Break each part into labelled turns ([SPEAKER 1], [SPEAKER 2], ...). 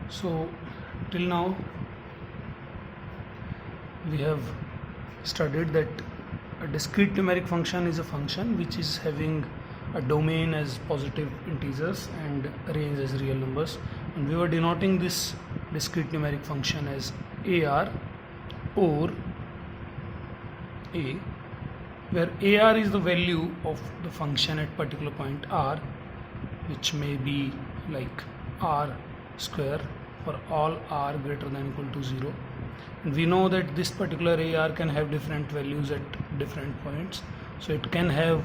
[SPEAKER 1] So till now we have studied that a discrete numeric function is a function which is having a domain as positive integers and range as real numbers, and we were denoting this discrete numeric function as AR or A, where AR is the value of the function at particular point R, which may be like R square for all R greater than equal to 0. And we know that this particular AR can have different values at different points. So it can have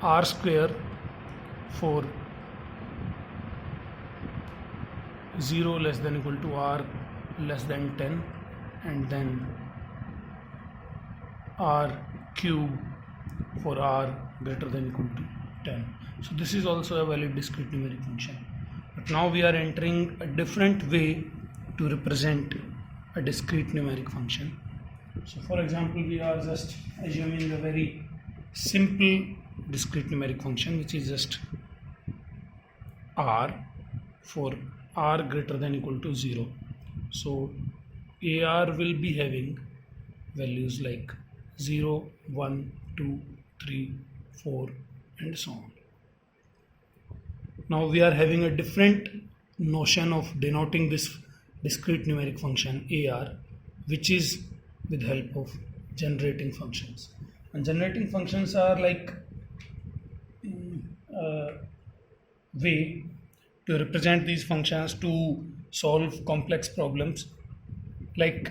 [SPEAKER 1] R square for 0 less than equal to R less than 10, and then R cube for R greater than equal to 10. So this is also a valid discrete numeric function. But now we are entering a different way to represent a discrete numeric function. So for example, we are just assuming a very simple discrete numeric function which is just R for R greater than equal to 0. So AR will be having values like 0, 1, 2, 3, 4 and so on. Now we are having a different notion of denoting this discrete numeric function AR, which is with help of generating functions. And generating functions are like a way to represent these functions to solve complex problems. Like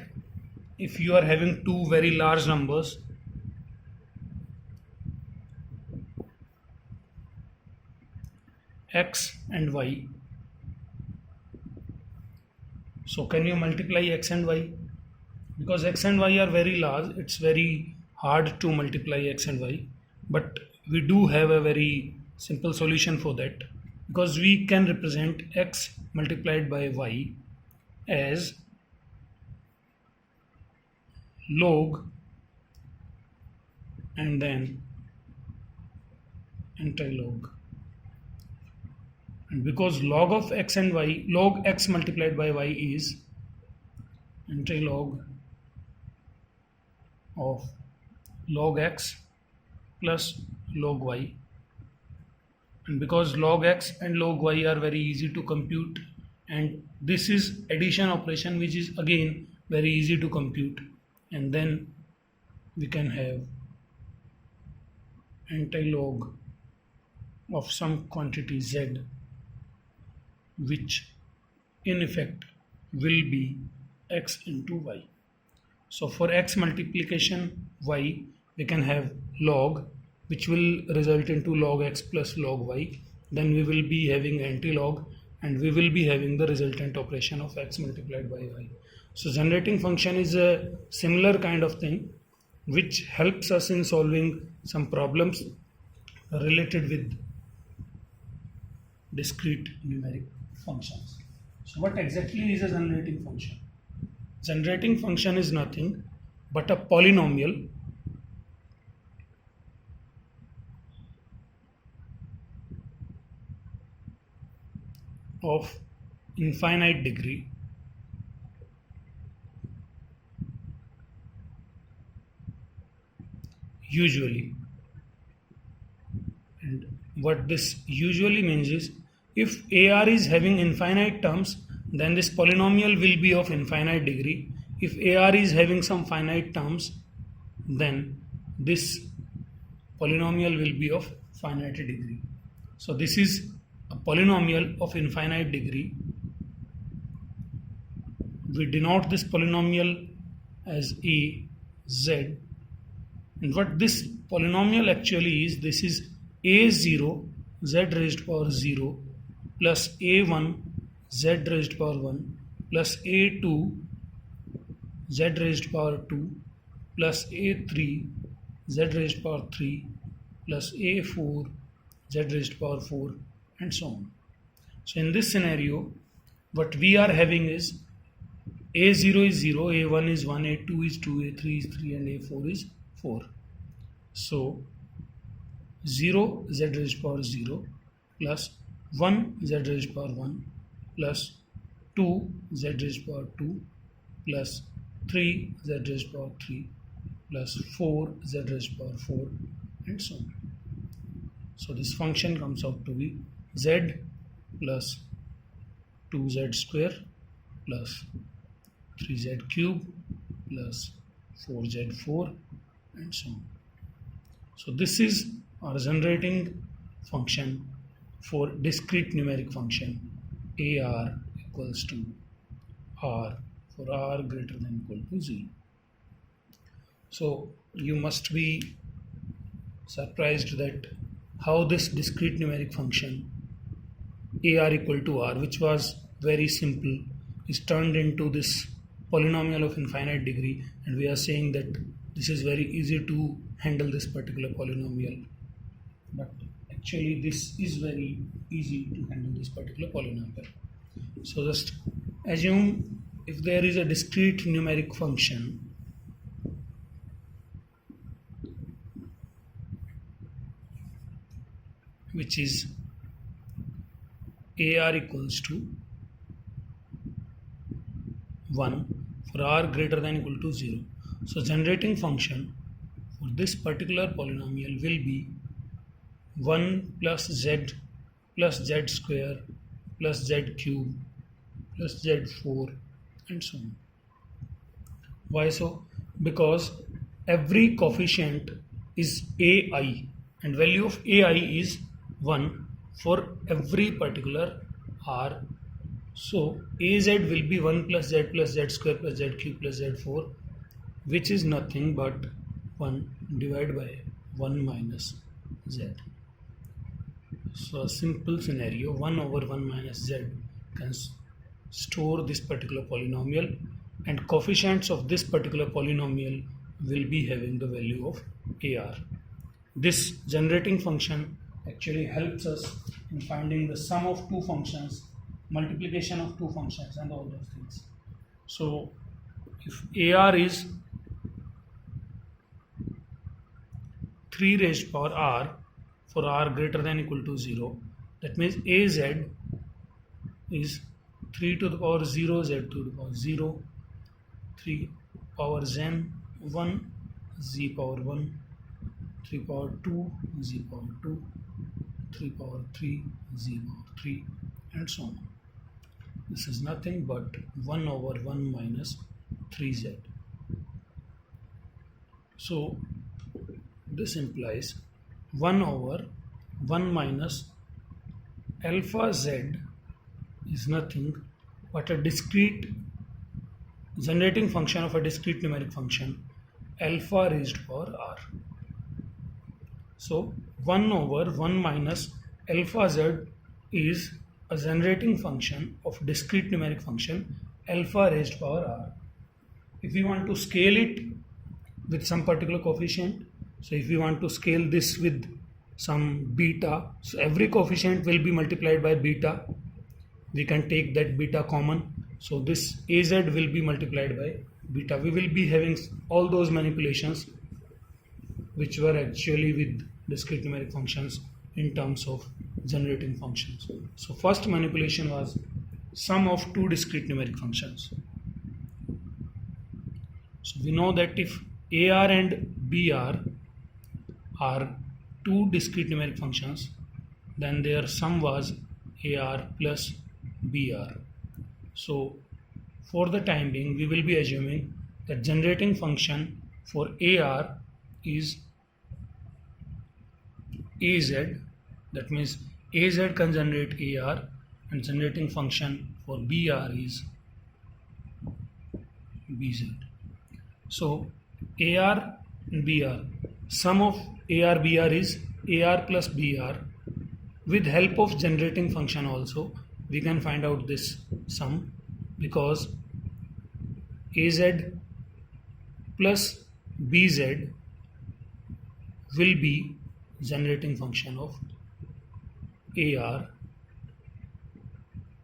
[SPEAKER 1] if you are having two very large numbers, x and y, so can you multiply x and y? Because x and y are very large, it's very hard to multiply x and y, but we do have a very simple solution for that, because we can represent x multiplied by y as log and then anti-log. And because log of x and y, log x multiplied by y is anti-log of log x plus log y. And because log x and log y are very easy to compute, and this is addition operation which is again very easy to compute, and then we can have anti-log of some quantity z, which in effect will be x into y. So for x multiplication y, we can have log, which will result into log x plus log y. Then we will be having anti-log, and we will be having the resultant operation of x multiplied by y. So generating function is a similar kind of thing which helps us in solving some problems related with discrete numeric functions. So what exactly is a generating function? Generating function is nothing but a polynomial of infinite degree usually. And what this usually means is, if AR is having infinite terms, then this polynomial will be of infinite degree. If AR is having some finite terms, then this polynomial will be of finite degree. So this is a polynomial of infinite degree. We denote this polynomial as a z, and what this polynomial actually is, this is a0 z raised to power 0 plus a1 z raised to power 1 plus a2 z raised to power 2 plus a3 z raised to power 3 plus a4 z raised to power 4 and so on. So in this scenario, what we are having is a0 is 0, a1 is 1, a2 is 2, a3 is 3 and a4 is 4. So 0 z raised to power 0 plus 1 z raised to power 1 plus 2z raised to power 2 plus 3z raised to power 3 plus 4z raised to power 4 and so on. So this function comes out to be z plus 2z square plus 3z cube plus 4z4 and so on. So this is our generating function for discrete numeric function AR equals to R for R greater than equal to 0. So you must be surprised that how this discrete numeric function AR equal to R, which was very simple, is turned into this polynomial of infinite degree, and we are saying that this is very easy to handle this particular polynomial, but actually this is very easy to handle this particular polynomial. So just assume if there is a discrete numeric function which is AR equals to 1 for R greater than equal to 0. So generating function for this particular polynomial will be 1 plus z square plus z cube plus z4 and so on. Why so? Because every coefficient is ai and value of ai is 1 for every particular r. So az will be 1 plus z square plus z cube plus z4, which is nothing but 1 divided by 1 minus z. So a simple scenario, 1 over 1 minus z can store this particular polynomial, and coefficients of this particular polynomial will be having the value of AR. This generating function actually helps us in finding the sum of two functions, multiplication of two functions and all those things. So if AR is 3 raised to power r for r greater than equal to 0, that means AZ is 3 to the power 0 z to the power 0, 3 power zen 1 z power 1, 3 power 2 z power 2, 3 power 3 z power 3 and so on. This is nothing but 1 over 1 minus 3z. So this implies 1 over 1 minus alpha z is nothing but a discrete generating function of a discrete numeric function alpha raised to power r. So 1 over 1 minus alpha z is a generating function of discrete numeric function alpha raised to power r. If we want to scale it with some particular coefficient, so if we want to scale this with some beta, so every coefficient will be multiplied by beta. We can take that beta common, so this az will be multiplied by beta. We will be having all those manipulations which were actually with discrete numeric functions in terms of generating functions. So first manipulation was sum of two discrete numeric functions. So we know that if AR and BR are two discrete numeric functions, then their sum was AR plus BR. So for the time being, we will be assuming that generating function for AR is AZ, that means AZ can generate AR, and generating function for BR is BZ. So AR and BR, sum of AR BR is AR plus BR. With help of generating function also we can find out this sum, because AZ plus BZ will be generating function of AR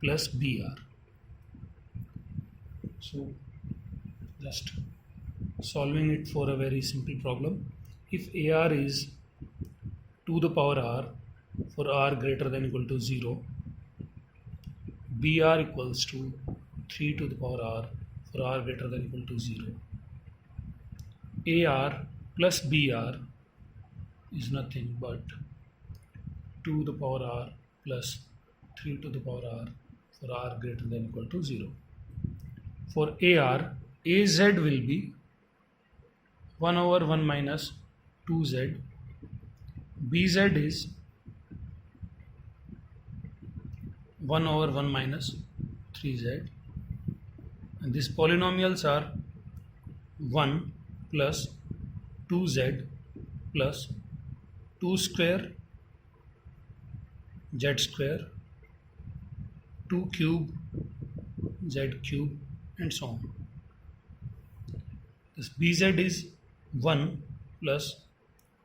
[SPEAKER 1] plus BR. So just solving it for a very simple problem. If AR is 2 to the power r for r greater than equal to 0, br equals to 3 to the power r for r greater than equal to 0. ar plus br is nothing but 2 to the power r plus 3 to the power r for r greater than equal to 0. For ar, az will be 1 over 1 minus 2z, bz is 1 over 1 minus 3z, and these polynomials are 1 plus 2z plus 2 square z square, 2 cube z cube, and so on. This bz is 1 plus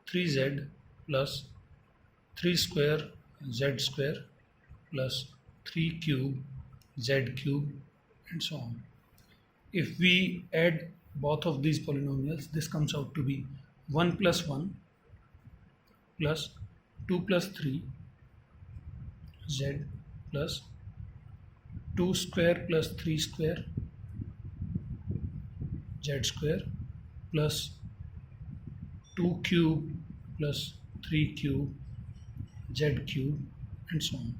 [SPEAKER 1] 3z plus 3 square z square plus 3 cube z cube, and so on. If we add both of these polynomials, this comes out to be 1 plus 1 plus 2 plus 3 z plus 2 square plus 3 square z square plus 2 cube plus 3 cube z cube, and so on.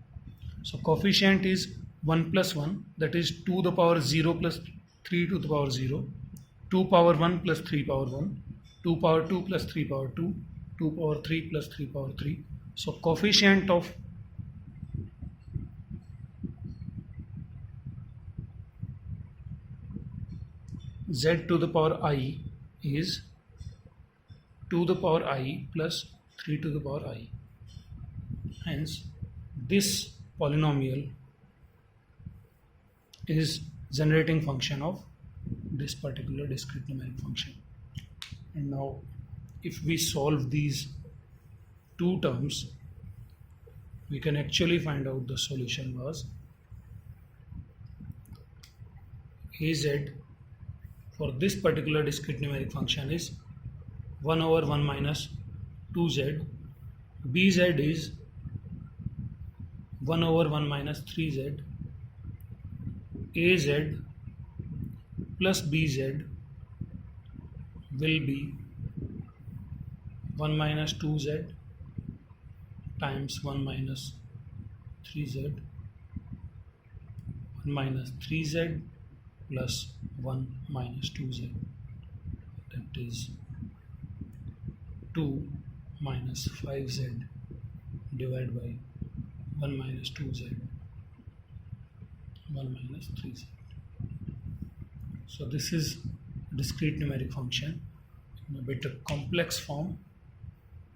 [SPEAKER 1] So coefficient is 1 plus 1, that is 2 to the power 0 plus 3 to the power 0, 2 power 1 plus 3 power 1, 2 power 2 plus 3 power 2, 2 power 3 plus 3 power 3. So coefficient of z to the power I is 2 to the power I plus 3 to the power I. Hence this polynomial is generating function of this particular discrete numeric function. And now if we solve these two terms, we can actually find out the solution was az for this particular discrete numeric function is 1 over 1 minus 2z, bz is 1 over 1 minus 3z, az plus bz will be 1 minus 2z times 1 minus 3z, 1 minus 3z plus 1 minus 2z, that is 2 minus 5z divided by 1 minus 2z, 1 minus 3z. So this is discrete numeric function in a bit complex form,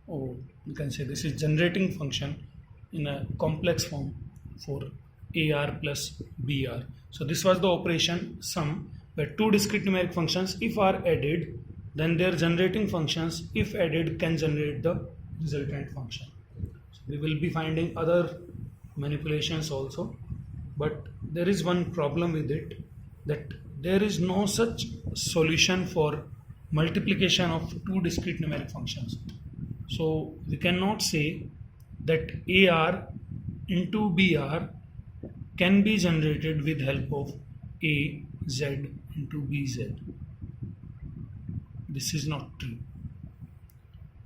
[SPEAKER 1] or you can say this is generating function in a complex form for ar plus br. So this was the operation sum, where two discrete numeric functions, if are added, then their generating functions, if added, can generate the resultant function. So we will be finding other manipulations also, but there is one problem with it, that there is no such solution for multiplication of two discrete numeric functions. So we cannot say that ar into br can be generated with help of az into bz. This is not true.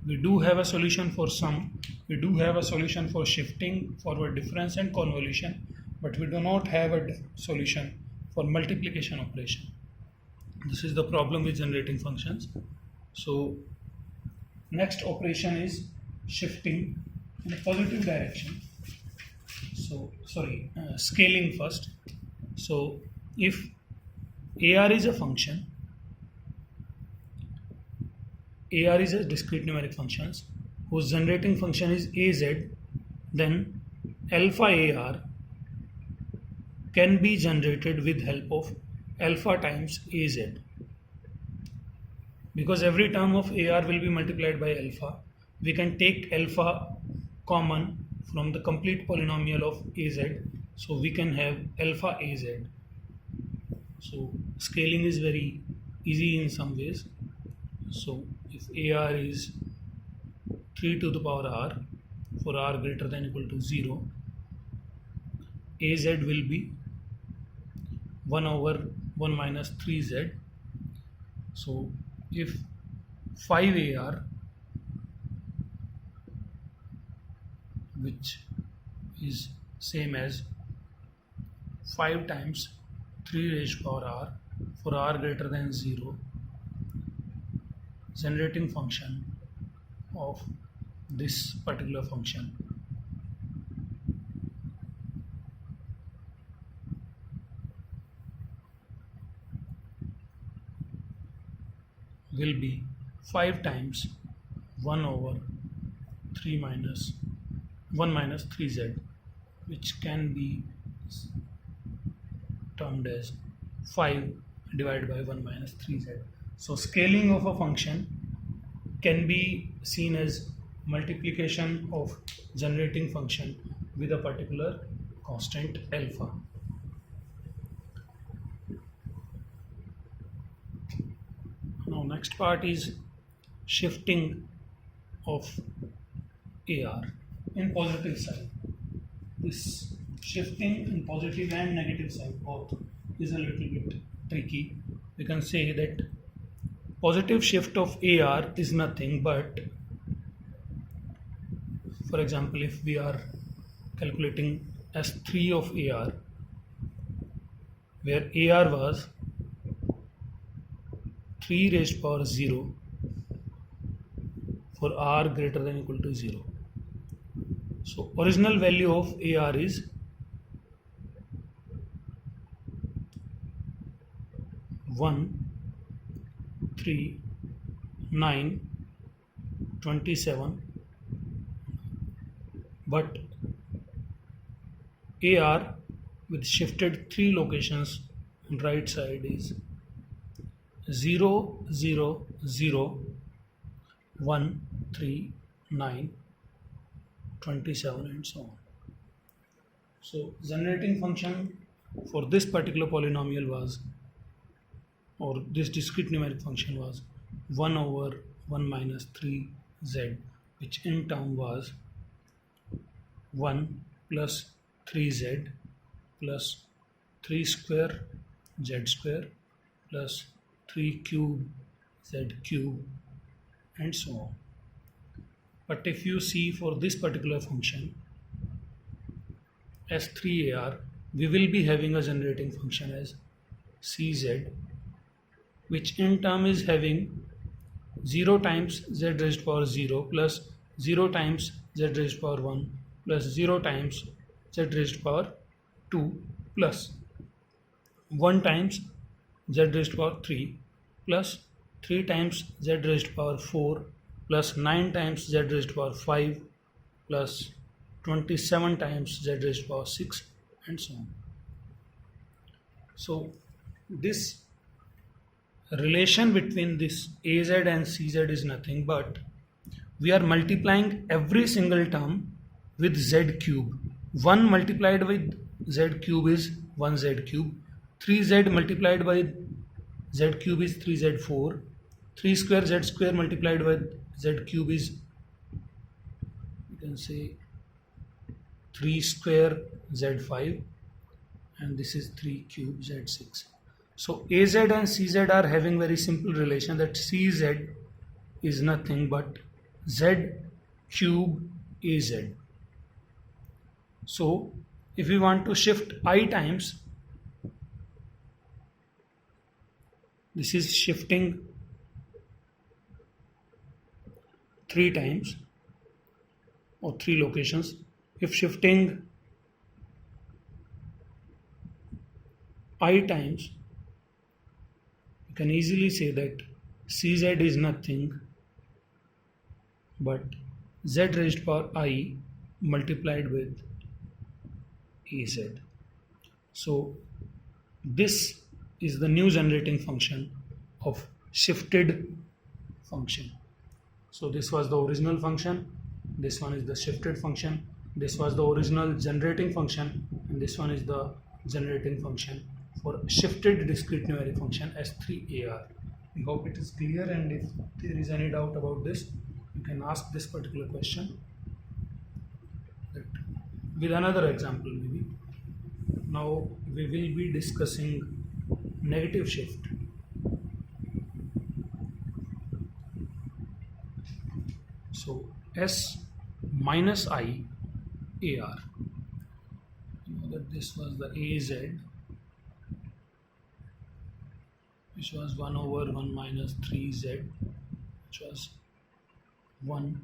[SPEAKER 1] We do have a solution for sum, we do have a solution for shifting, forward difference, and convolution, but we do not have a solution for multiplication operation. This is the problem with generating functions. So next operation is shifting in a positive direction. So scaling first. So if ar is a function, ar is a discrete numeric functions whose generating function is az, then alpha ar can be generated with help of alpha times az. Because every term of ar will be multiplied by alpha, we can take alpha common from the complete polynomial of az, so we can have alpha az. So scaling is very easy in some ways. So if ar is 3 to the power r for r greater than equal to 0, az will be 1 over 1 minus 3z. So if 5AR, which is same as 5 times 3 raised to power r for r greater than 0, generating function of this particular function will be 5 times 1 over 3 minus 1 minus 3z, which can be termed as 5 divided by 1 minus 3z. So scaling of a function can be seen as multiplication of generating function with a particular constant alpha. Now next part is shifting of AR in positive side. This shifting in positive and negative side both is a little bit tricky. We can say that positive shift of AR is nothing but, for example, if we are calculating S3 of AR, where AR was 3 raised to power 0 for r greater than or equal to 0. So original value of AR is 1, 3, 9, 27, but AR with shifted 3 locations on right side is 0, 0, 0, 1, 3, 9, 27 and so on. So generating function for this particular polynomial was, or this discrete numeric function was 1 over 1 minus 3z, which in term was 1 plus 3z plus 3 square z square plus 3 cube z cube and so on. But if you see for this particular function S3AR, we will be having a generating function as Cz, which in term is having 0 times z raised to power 0 plus 0 times z raised to power 1 plus 0 times z raised to power 2 plus 1 times z raised to power 3 plus 3 times z raised to power 4 plus 9 times z raised to power 5 plus 27 times z raised to power 6 and so on. So this relation between this AZ and CZ is nothing but we are multiplying every single term with Z cube. 1 multiplied with Z cube is 1Z cube. 3Z multiplied by Z cube is 3Z4. 3 square Z square multiplied by Z cube is, you can say, 3 square Z5, and this is 3 cube Z6. So AZ and CZ are having very simple relation, that CZ is nothing but Z cube AZ. So if we want to shift I times, this is shifting 3 times or 3 locations. If shifting I times, you can easily say that CZ is nothing but Z raised to power I multiplied with AZ. So this is the new generating function of shifted function. So this was the original function, this one is the shifted function, this was the original generating function, and this one is the generating function for shifted discrete numeric function S3AR. We hope it is clear, and if there is any doubt about this, you can ask this particular question with another example maybe. Now we will be discussing negative shift. So S minus I AR. You know that this was the AZ, which was 1 over 1 minus 3Z, which was 1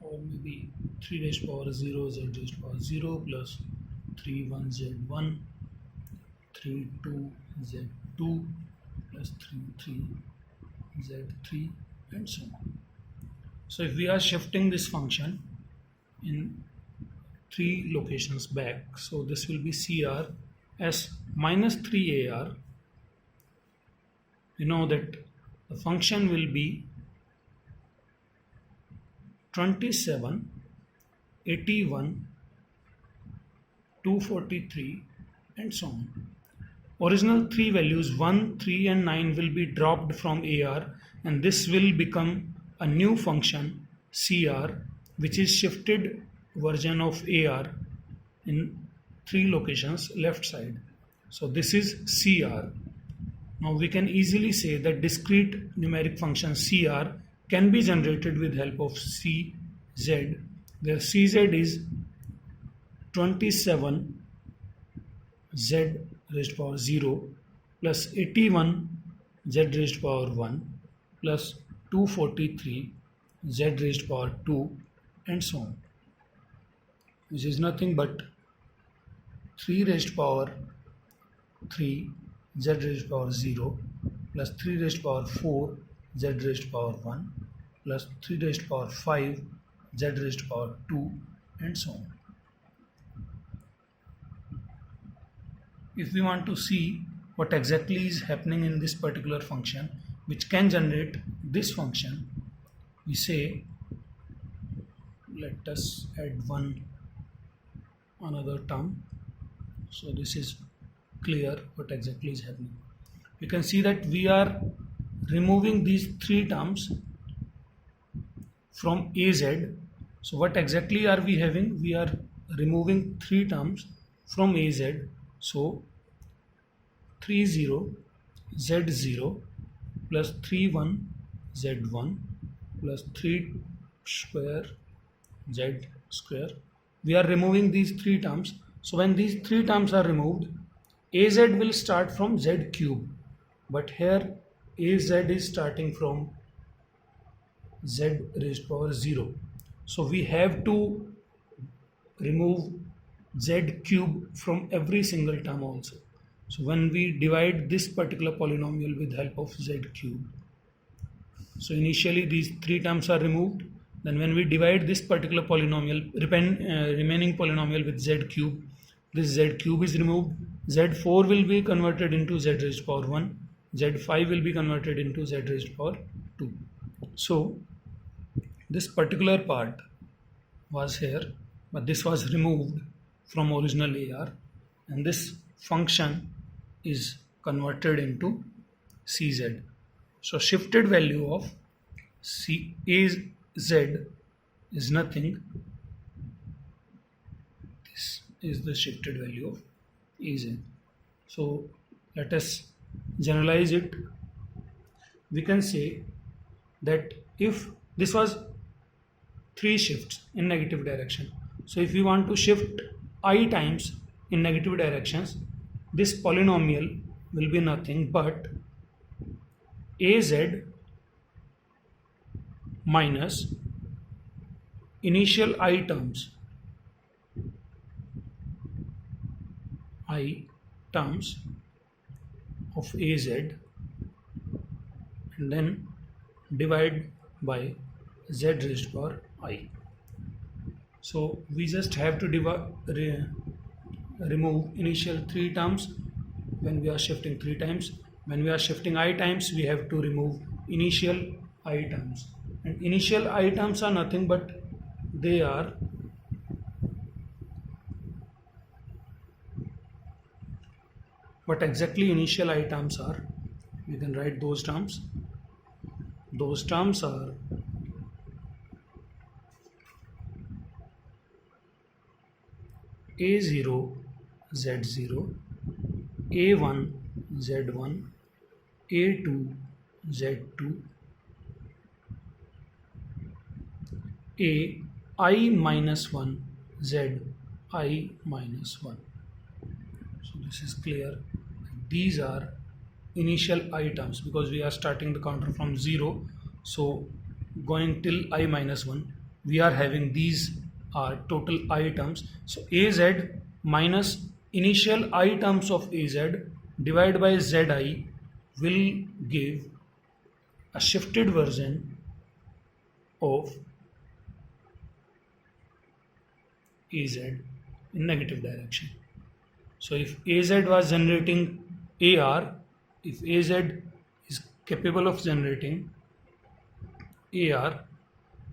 [SPEAKER 1] or maybe 3 raised power 0 Z raised power 0 plus 3 1 Z1, 3 2 Z2 plus 3 3 Z3 and so on. So if we are shifting this function in 3 locations back, so this will be CR as minus 3AR. You know that the function will be 27, 81, 243 and so on. Original 3 values 1, 3 and 9 will be dropped from AR, and this will become a new function CR, which is shifted version of AR in 3 locations left side. So this is CR. Now we can easily say that discrete numeric function CR can be generated with help of CZ, where CZ is 27 Z raised power 0 plus 81 Z raised power 1 plus 243 Z raised power 2 and so on, which is nothing but 3 raised power 3 Z raised power 0 plus 3 raised power 4 Z raised power 1 plus 3 raised power 5 Z raised power 2 and so on. If we want to see what exactly is happening in this particular function which can generate this function, we say let us add another term, so this is clear what exactly is happening. You can see that we are removing these 3 terms from AZ. So what exactly are we having? We are removing 3 terms from AZ. So 30 Z0 plus 31 Z1 plus 3 square Z square. We are removing these 3 terms. So when these 3 terms are removed, AZ will start from Z cube. But here AZ is starting from Z raised power 0. So we have to remove Z cube from every single term also. So when we divide this particular polynomial with help of Z cube, so initially these 3 terms are removed. Then when we divide this particular polynomial, remaining polynomial with Z cube, this Z cube is removed. Z4 will be converted into Z raised power 1. Z5 will be converted into Z raised power 2. So this particular part was here, but this was removed from original AR, and this function is converted into CZ. So shifted value of AZ is nothing. This is the shifted value of AZ. So let us generalize it. We can say that if this was 3 shifts in negative direction, so if we want to shift I times in negative directions, this polynomial will be nothing but AZ minus initial I terms of AZ, and then divide by Z raised power I. So we just have to remove initial 3 terms when we are shifting 3 times. When we are shifting I times, we have to remove initial I terms. And initial I terms are nothing but they are what exactly initial I terms are. We can write those terms. Those terms are A0 Z0 A1 Z1, A2 Z2, A I minus 1 Z I minus 1. So this is clear. These are initial I terms because we are starting the counter from 0. So going till I minus 1, we are having these are total I terms. So AZ minus initial I terms of AZ divided by ZI will give a shifted version of AZ in negative direction. So if AZ was generating AR, if AZ is capable of generating AR,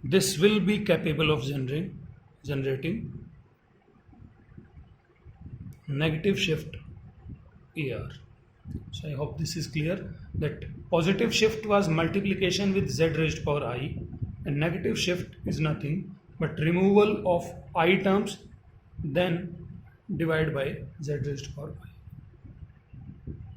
[SPEAKER 1] this will be capable of generating negative shift AR. So I hope this is clear that positive shift was multiplication with Z raised power I, and negative shift is nothing but removal of I terms then divide by Z raised power I.